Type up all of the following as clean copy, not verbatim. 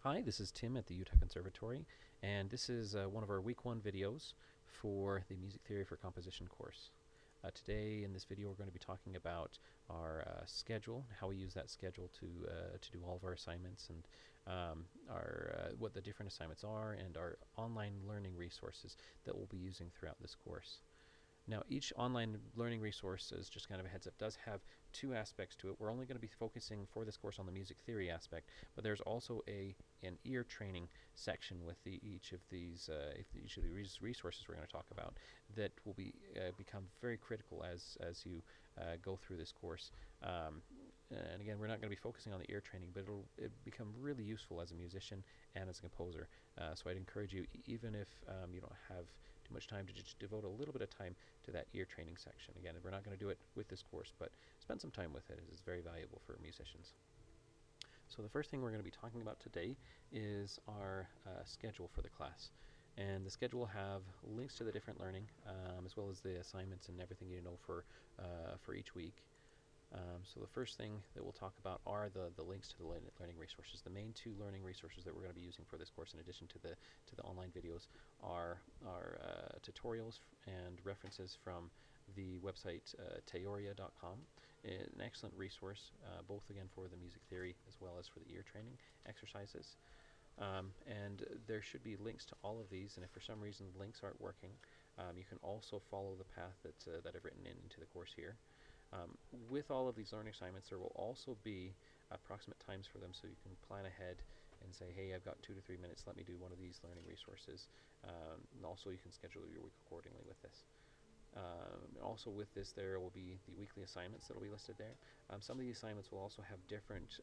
Hi, this is Tim at the Utah Conservatory, and this is one of our Week 1 videos for the Music Theory for Composition course. Today in this video we're going to be talking about our schedule, how we use that schedule to do all of our assignments, and what the different assignments are, and our online learning resources that we'll be using throughout this course. Now, each online learning resource, as just kind of a heads up, does have two aspects to it. We're only going to be focusing for this course on the music theory aspect, but there's also an ear training section with each of these resources we're going to talk about that will become very critical as you go through this course. And again, we're not going to be focusing on the ear training, but it'll become really useful as a musician and as a composer. So I'd encourage you, even if you don't have too much time, to just devote a little bit of time to that ear training section. Again, we're not going to do it with this course, but spend some time with it. It's very valuable for musicians. So the first thing we're going to be talking about today is our schedule for the class. And the schedule will have links to the different learning, as well as the assignments and everything you know for each week. So the first thing that we'll talk about are the links to the learning resources. The main two learning resources that we're going to be using for this course, in addition to the online videos, are tutorials and references from the website teoria.com. An excellent resource, both again for the music theory as well as for the ear training exercises. And there should be links to all of these, and if for some reason the links aren't working, you can also follow the path that I've written into the course here. With all of these learning assignments, there will also be approximate times for them, so you can plan ahead and say, hey, I've got 2 to 3 minutes, let me do one of these learning resources. And also you can schedule your week accordingly with this. Also with this, there will be the weekly assignments that will be listed there. Some of the assignments will also have different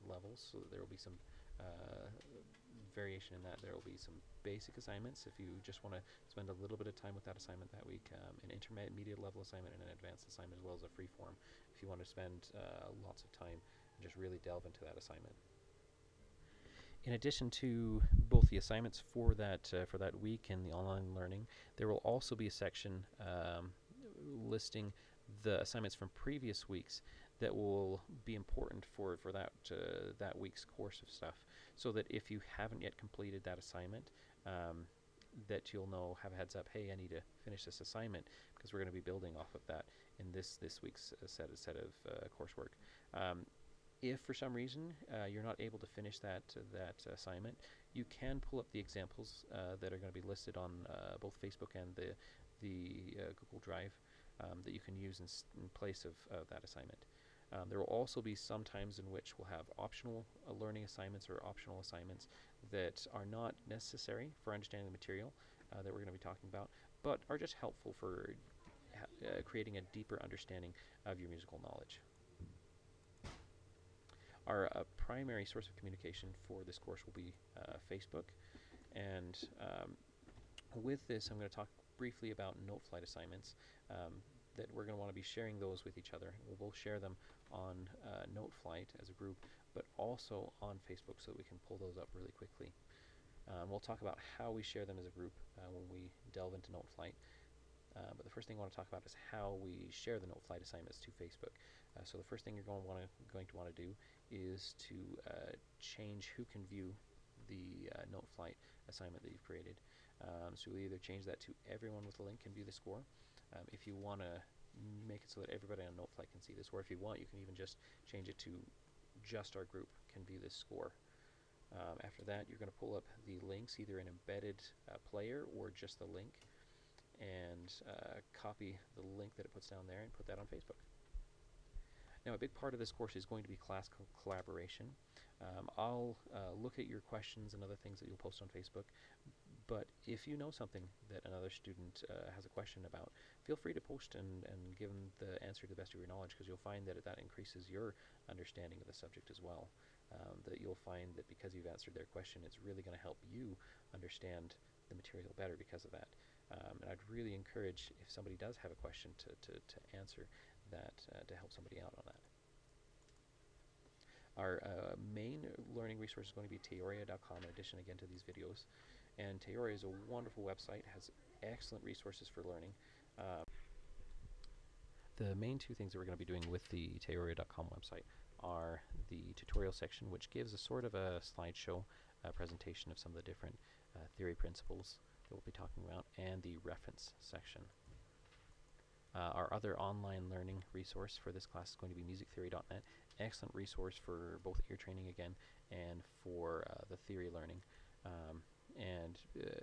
levels, so there will be some variation in that. There will be some basic assignments if you just want to spend a little bit of time with that assignment that week, an intermediate level assignment, and an advanced assignment, as well as a free form if you want to spend lots of time and just really delve into that assignment. In addition to both the assignments for that week and the online learning, there will also be a section listing the assignments from previous weeks that will be important for that week's course of stuff, so that if you haven't yet completed that assignment, that you'll know, have a heads up, hey, I need to finish this assignment, because we're going to be building off of that in this week's set of coursework. If for some reason you're not able to finish that assignment, you can pull up the examples that are going to be listed on both Facebook and the Google Drive that you can use in place of that assignment. There will also be some times in which we'll have optional learning assignments or optional assignments that are not necessary for understanding the material that we're going to be talking about, but are just helpful for creating a deeper understanding of your musical knowledge. Our primary source of communication for this course will be Facebook, and with this I'm going to talk briefly about Noteflight assignments, that we're going to want to be sharing those with each other. We'll both share them on Noteflight as a group, but also on Facebook, so that we can pull those up really quickly. We'll talk about how we share them as a group when we delve into Noteflight. But the first thing I want to talk about is how we share the Noteflight assignments to Facebook. So the first thing you're going to want to do is to change who can view the Noteflight assignment that you've created. So you'll either change that to everyone with a link can view the score, if you want to make it so that everybody on Noteflight can see this, or if you want, you can even just change it to just our group can view this score. After that, you're going to pull up the links, either an embedded player or just the link, and copy the link that it puts down there and put that on Facebook. Now, a big part of this course is going to be class collaboration. I'll look at your questions and other things that you'll post on Facebook, but if you know something that another student has a question about, feel free to post and give them the answer to the best of your knowledge, because you'll find that increases your understanding of the subject as well. That you'll find that because you've answered their question, it's really going to help you understand the material better because of that. And I'd really encourage, if somebody does have a question, to answer that, to help somebody out on that. Our main learning resource is going to be teoria.com, in addition again to these videos. And Teoria is a wonderful website, has excellent resources for learning. The main two things that we're going to be doing with the teoria.com website are the tutorial section, which gives a sort of a slideshow presentation of some of the different theory principles that we'll be talking about, and the reference section. Our other online learning resource for this class is going to be musictheory.net. Excellent resource for both ear training again and for the theory learning.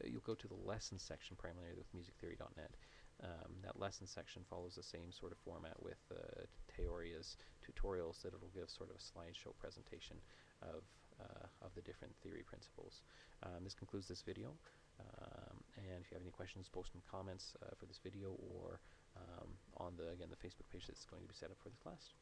You'll go to the lessons section primarily with musictheory.net. That lesson section follows the same sort of format with Theoria's tutorials, that it'll give sort of a slideshow presentation of the different theory principles. This concludes this video, and if you have any questions, post some comments for this video or on the Facebook page that's going to be set up for this class.